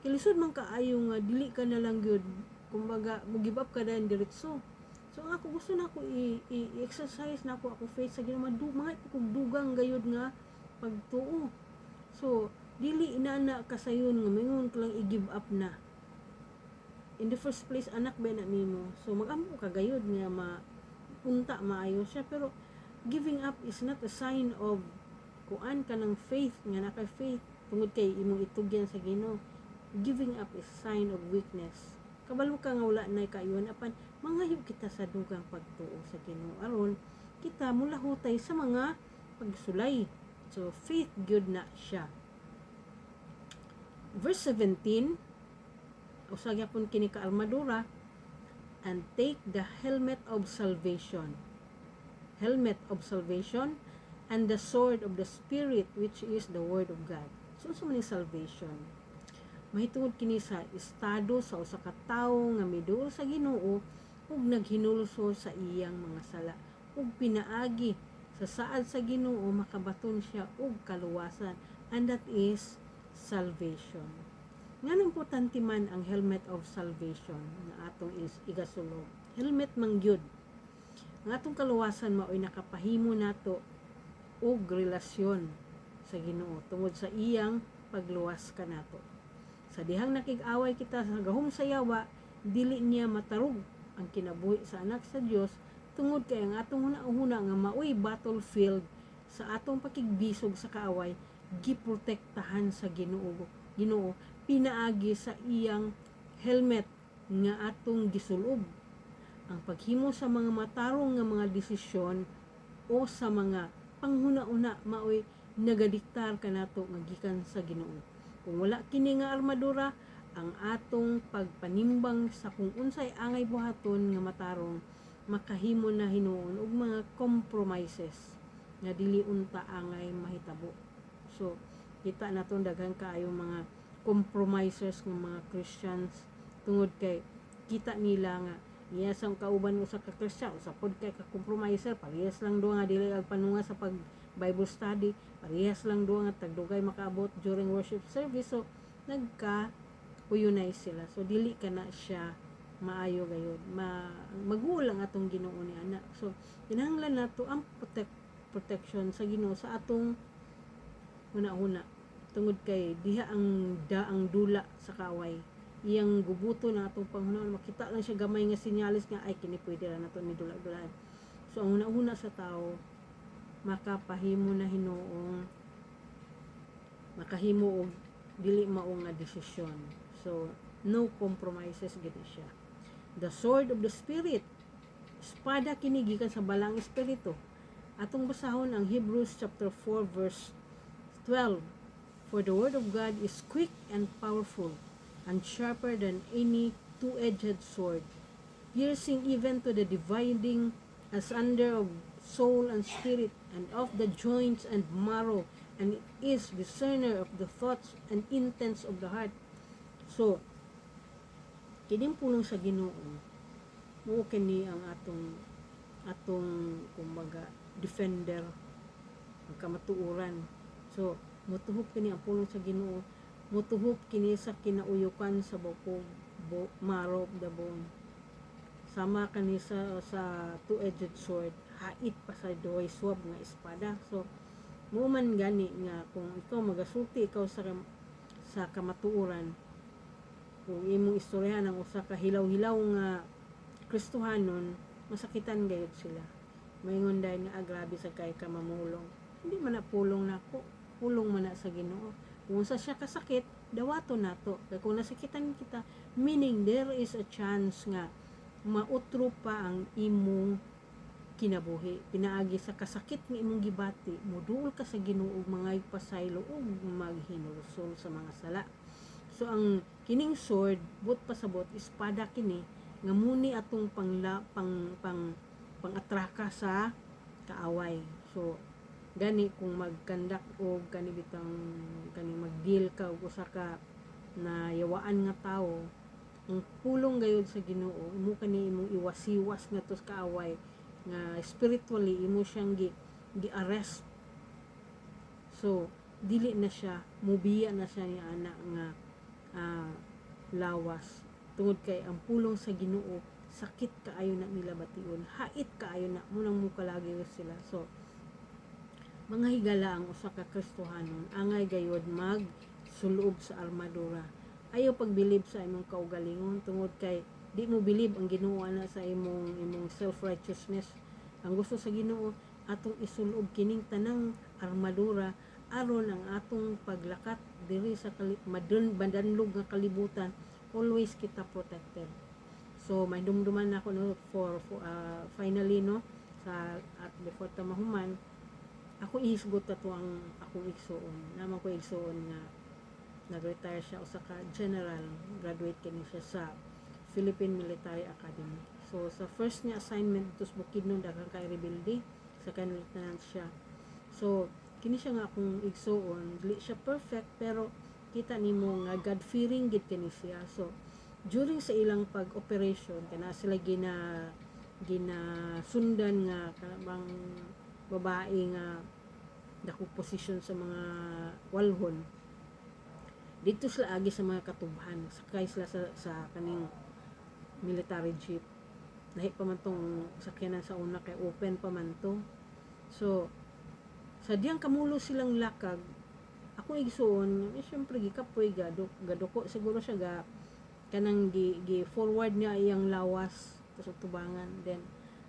Speaker 1: Kilisod man kaayo nga dili ka na lang gyud kumbaga mo give up ka dahil diretso. So ako gusto na ko i-exercise na ako faith sa Ginoo, mga ipagdugang gayud nga pagtuo. So dili inana kasayon nga mingon ka lang i-give up na. In the first place anak ba na nimo, so mag-ampo ka gayud nga mapunta maayo siya, pero Giving up is not a sign of kuan ka ng faith, nga naka faith tungod kay imong itugyan sa Ginoo. Giving up is sign of weakness. Kabalo ka nga wala na kayuan apan mangayo kita sa dugang pagtuo sa Ginoo aron kita mulahutay sa mga pagsulay. So faith gyud na siya. Verse 17, usa gyapon kini ka armadura, and take the helmet of salvation. Helmet of salvation and the sword of the Spirit, which is the word of God. So sa man salvation, mahitungod kini sa estado sa usa ka tawo nga miduol sa Ginoo ug naghinulsol sa iyang mga sala ug pinaagi sa saad sa Ginoo makabaton siya og kaluwasan, and that is salvation. Nganong importante man ang helmet of salvation na atong igasulog. Helmet man gyud ang atong kaluwasan maoy nakapahimo nato og relasyon sa Ginoo tungod sa iyang pagluwas kanato. Sa dihang nakig-away kita sa gahom sa yawa, dili niya matarog ang kinabuhi sa anak sa Dios tungod kay ang atong hunahuna nga maoy battlefield sa atong pakigbisog sa kaaway giprotektahan sa Ginoo pinaagi sa iyang helmet nga atong gisulob. Ang paghimo sa mga matarong nga mga desisyon o sa mga panghuna-una maoy nagadiktar kanato nga gikan sa Ginoo. Kung wala kini nga armadura, ang atong pagpanimbang sa kung unsay angay buhaton nga matarong makahimo na hinuon og mga compromises nga dili unta angay mahitabo. So kita naton daghan kaayo mga compromisers ng mga Christians tungod kay kita nila nga iya sang kauban mo sa ka-Christian sa pod kay ka-compromiser, parehas lang do nga dili ag panunga sa pag Bible study, parehas lang do nga tagdugay makaabot during worship service. So nagka uyunay sila. So dili kana siya maayo gayud. Magulang atong Ginoo ni ana. So kinahanglan nato ang protection sa Ginoo sa atong una-una tungod kay diha ang dula sa kaaway. Iyang gubuto na atong panghunahon, makita lang siya gamay nga sinyalis nga ay kini pwede ra nato ni dula-dulaan. So ang una-una sa tao makapahimo na hinuong makahimo og dili mao nga desisyon. So no compromises gid siya. The sword of the Spirit, espada kini gikan sa balang espiritu. Atong basahon ang Hebrews chapter 4 verse 12. For the word of God is quick and powerful, and sharper than any two-edged sword, piercing even to the dividing asunder of soul and spirit, and of the joints and marrow, and it is discerner of the thoughts and intents of the heart. So, kining pulong sa Ginoo, mao kini ang atong kumbaga defender, ang kamatuoran. So, mutuhop kini ang pulong sa Ginoo, mutuhop kini sa kinauyukan sa bukog marrow of the bone. Sama kani sa two-edged sword, hait pa sa duhay swab nga espada. So mo man gani nga kung ikaw magasulti ikaw sa kamatuoran, kung imong istoryahan ang usa ka hilaw-hilaw nga Kristohanon, masakitan gayud sila. Maingon dahil nga grabe sa kay kamamulong. Hindi man na pulong nako, pulong man na sa Ginoo. Kung sa siya kasakit, dawato nato. Kaya kung nasakitan kita, meaning there is a chance nga mautro pa ang imong kinabuhi. Pinaagi sa kasakit nga imong gibati, muduol ka sa Ginoo mga pasaylo o maghinulsol sa mga sala. So ang kining sword, but pasabot, espada kini, nga muni atong pang-atraka sa kaaway. So gani kung magkandak o kani mag-deal ka o usa ka na yawaan nga tawo, ang pulong gayud sa Ginoo imo kani imong iwasiwas nga tos kaaway nga spiritually imo siyang gi-arrest. So dili na siya mubiya na siya ni ana nga lawas tungod kay ang pulong sa Ginoo sakit kaayo na nila bation, hait kaayo na munang mukalagi sila. So mga higala ang usa ka Kristohanon angay gayud mag sulob sa armadura. Ayaw pagbilib sa imong kaugalingon tungod kay di mo bilib ang Ginoo ana sa imong self-righteousness. Ang gusto sa Ginoo atong isulob kining tanang armadura aron ang atong paglakat diri sa madanlog nga kalibutan, always kita protected. So may dumduman ako no for finally no sa at before ta mahuman, ako ihisgot ato ang akong igsuon. Naman ko igsuon nga nag-retire siya usa ka general, graduate kini siya sa Philippine Military Academy. So sa first niya assignment tus Bukidnon daghang kay rebelde, sa kanang lieutenant siya. So kini siya nga akong igsuon, dili siya perfect pero kita nimo nga God fearing gid kini siya. So during sa ilang pag-operation kana sila ginasundan nga kanang babae nga dakong posisyon sa mga walhon. Dito sila agi sa mga katubhan, sakay sila sa kaning military jeep. Lahi pa man tong sakyanan sa una kay open pa man to. So sa diyang kamulo silang lakag, ako igsuon, syempre gikapoy gaduko siguro siya ga kanang gi forward niya iyang lawas sa tubangan. Then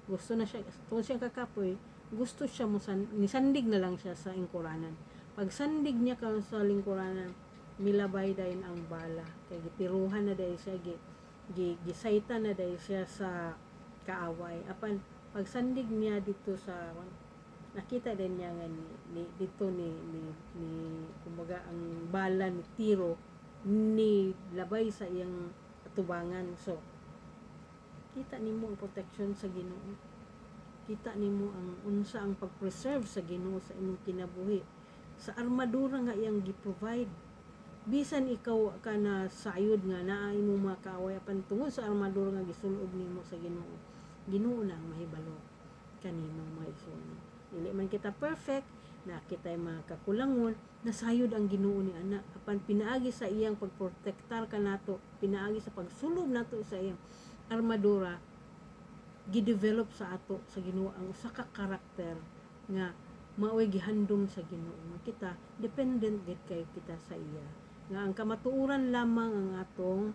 Speaker 1: gusto na siya tungod siya kakapoy, gusto siya nisandig na lang siya sa ingkuranan. Pag sandig niya ka sa lingkuranan, milabay dayon ang bala. Kay gipiruhan na dayon siya, gisaita na dayon siya sa kaaway. Apan pag sandig niya dito sa nakita din niya nga dito ni kumbaga ang bala ni tiro ni labay sa iyang atubangan. So kita nimo ang protection sa Ginoo, kita nimo ang unsa ang pag-preserve sa Ginoo sa imong kinabuhi sa armadura nga iyang gi-provide. Bisan ikaw ka na sayod nga naa imong mga kaaway, apan tungod sa armadura nga gisulob nimo sa Ginoo, Ginoo na ang mahibalo kanimo mga igsoon. Dili man kita perfect, na kita'y mga kakulangon, nasayod ang Ginoo ni ana. Apan pinaagi sa iyang pagprotektar kanato, pinaagi sa pagsulob nato sa iyang armadura, gidevelop sa ato sa Ginoo ang usa ka karakter nga maoy gihandom sa Ginoo. Kita dependent gid kay kita sa iya. Nga ang kamatuoran lamang ang atong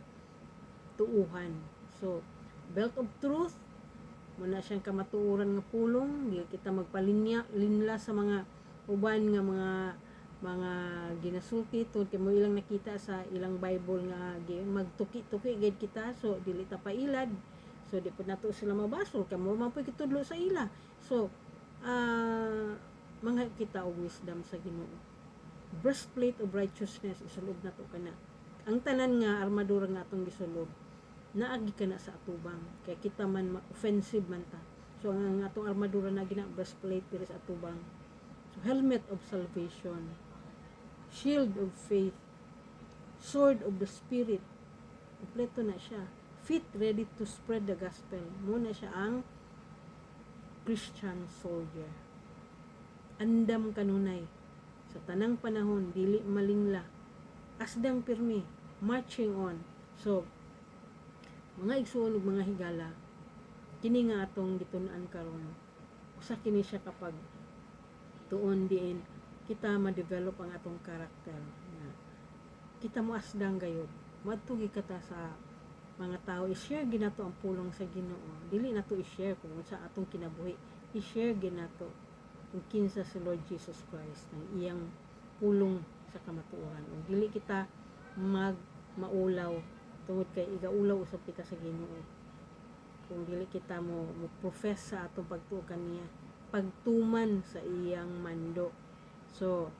Speaker 1: tuuhan. So belt of truth muna siyang kamatuoran nga pulong, di kita linla sa mga uban nga mga ginasuki tungod kay mo ilang nakita sa ilang Bible nga magtuki-tuki gid kita, so dili ta pailad, so di pud nato sila mabasol kay mo man puy kitudlo sa ila. So mga kita og wisdom sa Ginoo. Breastplate of righteousness isulob nato kana. Ang tanan nga armadura nga atong gisulob naagi ka na sa atubang kay kita man offensive man ta. So ang atong armadura na gina breastplate diri sa atubang. So helmet of salvation, shield of faith, sword of the spirit, kompleto na siya. Feet ready to spread the gospel, muna siya ang Christian soldier. Andam kanunay sa tanang panahon, dili malingla, asdang pirmi, marching on. So mga igsoon ug mga higala, kini nga atong gitun-an karon, usa kini siya kapag tuon diin kita ma-develop ang atong karakter na kita mo asdang gayud madto kata sa mga tao, i-share ginato ang pulong sa Ginoo. Dili nato i-share kung sa atong kinabuhi, i-share ginato kung kinsa si Lord Jesus Christ ng iyang pulong sa kamatuoran. O dili kita maulaw tungod kay igaulaw usab kita sa Ginoo. Kung dili kita mo profess sa atong pagtuo kaniya, pagtuman sa iyang mando. So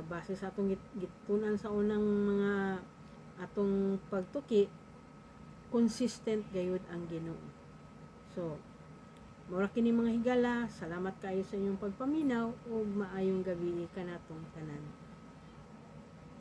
Speaker 1: base sa atong gitunan sa unang mga atong pagtuki, consistent gayud ang Ginoo. So mura kini mga higala, salamat kayo sa inyong pagpaminaw ug maayong gabi kanatong tanan.